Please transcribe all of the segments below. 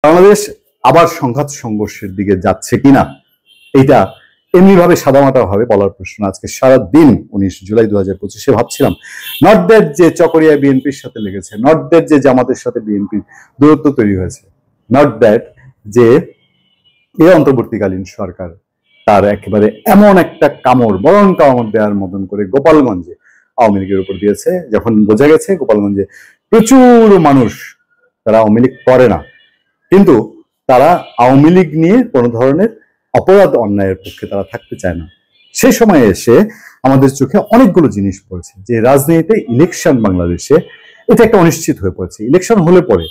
বাংলাদেশ আবার সংঘাত সংঘর্ষের দিকে যাচ্ছে কিনা এটা এমনিভাবে সাদামাটা ভাবে বলার প্রশ্ন। আজকে সারাদিন 19 জুলাই 2025 ভাবছিলাম, নট দ্যাট যে চকরিয়া বিএনপির সাথে লেগেছে, নট দ্যাট যে জামাতের সাথে বিএনপির দূরত্ব তৈরি হয়েছে, নট দ্যাট যে এই অন্তর্বর্তীকালীন সরকার তার একেবারে এমন একটা কামড় দেওয়ার মতন করে গোপালগঞ্জে আওয়ামী লীগের উপর দিয়েছে, যখন বোঝা গেছে গোপালগঞ্জে প্রচুর মানুষ তারা আওয়ামী লীগ করে না, কিন্তু তারা আওয়ামী লীগ নিয়ে কোনো ধরনের অপরাধ অন্যায়ের পক্ষে তারা থাকতে চায় না। সেই সময়ে এসে আমাদের চোখে অনেকগুলো জিনিস পড়েছে যে রাজনীতিতে ইলেকশন বাংলাদেশে এটা একটা অনিশ্চিত হয়ে পড়েছে। ইলেকশন হলে পরে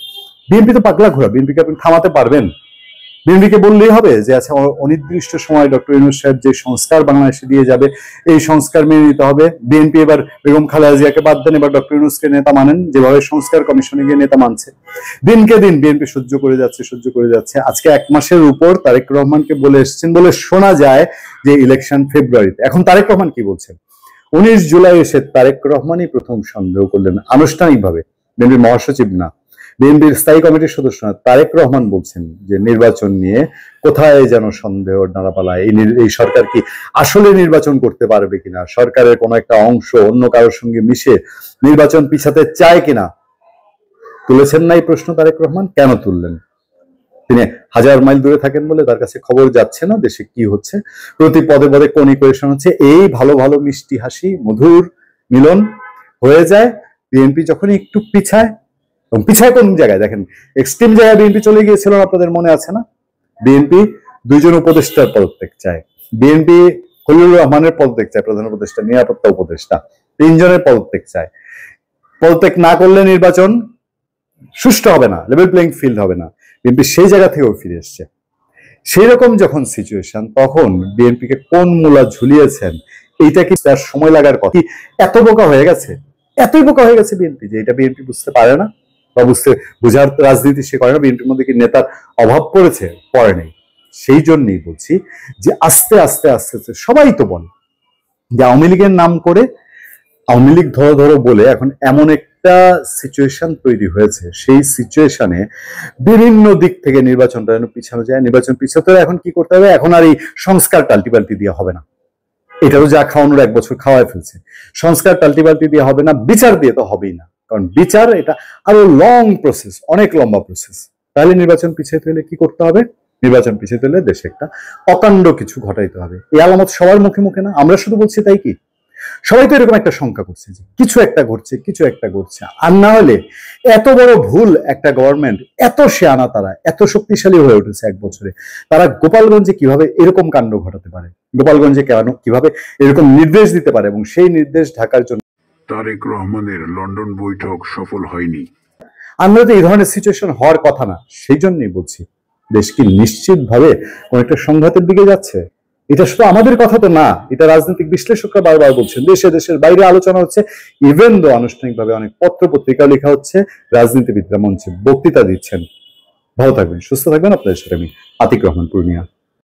বিএনপি তো পাগলা ঘোরা, বিএনপিকে আপনি থামাতে পারবেন? বিএনপিকে বললেই হবে যে আচ্ছা অনির্দিষ্ট সময় ডক্টর ইউনূস সাহেব যে সংস্কার বাংলাদেশে দিয়ে যাবে এই সংস্কার মেনে নিতে হবে। বিএনপি এবার বেগম খালেদা জিয়াকে বাদ দেন, এবার ডক্টর ইউনূসকে নেতা মানেন, যেভাবে সংস্কার কমিশনে গিয়ে নেতা মানছে। দিনকে দিন বিএনপি সহ্য করে যাচ্ছে। আজকে 1 মাসের উপর তারেক রহমানকে বলে এসেছেন বলে শোনা যায় যে ইলেকশন ফেব্রুয়ারিতে। এখন তারেক রহমান কি বলছেন? 19 জুলাই এসে তারেক রহমানই প্রথম সন্দেহ করলেন আনুষ্ঠানিকভাবে, বিএনপির মহাসচিব না, বিএনপির স্থায়ী কমিটির সদস্য না, তারেক রহমান বলছেন যে নির্বাচন নিয়ে কোথায় যেন সন্দেহ নাড়াপালায়, এই সরকার কি আসলে নির্বাচন করতে পারবে কিনা, সরকারের কোনো একটা অংশ অন্য কারোর সঙ্গে মিশে নির্বাচন পিছাতে চায় কিনা। তুলেছেন না এই প্রশ্ন তারেক রহমান? কেন তুললেন? তিনি 1000 মাইল দূরে থাকেন বলে তার কাছে খবর যাচ্ছে না দেশে কি হচ্ছে, প্রতি পদে পদে কোন ইকুয়েশন হচ্ছে। এই ভালো ভালো মিষ্টি হাসি মধুর মিলন হয়ে যায় বিএনপি যখনই একটু পিছায়। এবং পিছায় কোন জায়গায় দেখেন, এক্সট্রিম জায়গায় বিএনপি চলে গিয়েছিল, আপনাদের মনে আছে না? বিএনপি 2 জন উপদেষ্টার পদত্যাগ চায়, বিএনপি খলিলুর রহমানের পদত্যাগ চায়, প্রধান উপদেষ্টা, নিরাপত্তা উপদেষ্টা, 3 জনের পদত্যাগ চায়। পদত্যাগ না করলে নির্বাচন সুষ্ঠু হবে না, লেভেল প্লেইং ফিল্ড হবে না। বিএনপি সেই জায়গা থেকেও ফিরে এসছে। সেই রকম যখন সিচুয়েশন, তখন বিএনপিকে কোন মূলা ঝুলিয়েছেন এইটা কি তার সময় লাগার কথা? এত বোকা হয়ে গেছে, এতই বোকা হয়ে গেছে বিএনপি যে এটা বিএনপি বুঝতে পারে না বা বুঝার রাজনীতি সে করে না। বিএনপির মধ্যে কি নেতার অভাব পড়েছে? পড়ে নেই। সেই জন্যই বলছি যে আস্তে আস্তে সবাই তো বলে যে আওয়ামী লীগের নাম করে আওয়ামী লীগ ধরো বলে এখন এমন একটা সিচুয়েশন তৈরি হয়েছে, সেই সিচুয়েশনে বিভিন্ন দিক থেকে নির্বাচনটা যেন পিছানো যায়। নির্বাচন পিছাতে এখন কি করতে হবে? এখন আর এই সংস্কার টাল্টিপাল্টি দিয়ে হবে না, এটাও যা খাওয়ানোর 1 বছর খাওয়ায় ফেলছে। সংস্কার টাল্টিপাল্টি দিয়ে হবে না, বিচার দিয়ে তো হবেই না, কারণ বিচার এটা আরো লং প্রসেস, অনেক লম্বা প্রসেস। তাহলে নির্বাচন পিছিয়ে হলে কি করতে হবে? নির্বাচন পিছিয়ে হলে দেশে একটা অকাণ্ড কিছু ঘটাইতে হবে। এই আলামত সবার মুখে মুখে না, আমরা শুধু বলছি তাই কি? সবাই তো এরকম একটা শঙ্কা করছে যে কিছু একটা ঘটছে। আর না হলে এত বড় ভুল একটা গভর্নমেন্ট, এত শেয়ানা তারা, এত শক্তিশালী হয়ে উঠেছে 1 বছরে, তারা গোপালগঞ্জে কিভাবে এরকম কাণ্ড ঘটাতে পারে, গোপালগঞ্জে কিভাবে এরকম নির্দেশ দিতে পারে, এবং সেই নির্দেশ ঢাকার জন্য তারেক রহমানের লন্ডন বৈঠক সফল হয়নি। আমরা তো এই ধরনের সিচুয়েশন হওয়ার কথা না। সেই জন্যই বলছি দেশ কি নিশ্চিতভাবে কোন একটা সংঘাতের দিকে যাচ্ছে? এটা শুধু আমাদের কথা তো না, এটা রাজনৈতিক বিশ্লেষকরা বারবার বলছেন, দেশের বাইরে আলোচনা হচ্ছে, ইভেন দো আনুষ্ঠানিকভাবে অনেক পত্র পত্রিকা লেখা হচ্ছে, রাজনীতিবিদরা মঞ্চে বক্তৃতা দিচ্ছেন। ভালো থাকবেন, সুস্থ থাকবেন। আপনাদের সাথে আমি আতিক রহমান পূর্ণিয়া।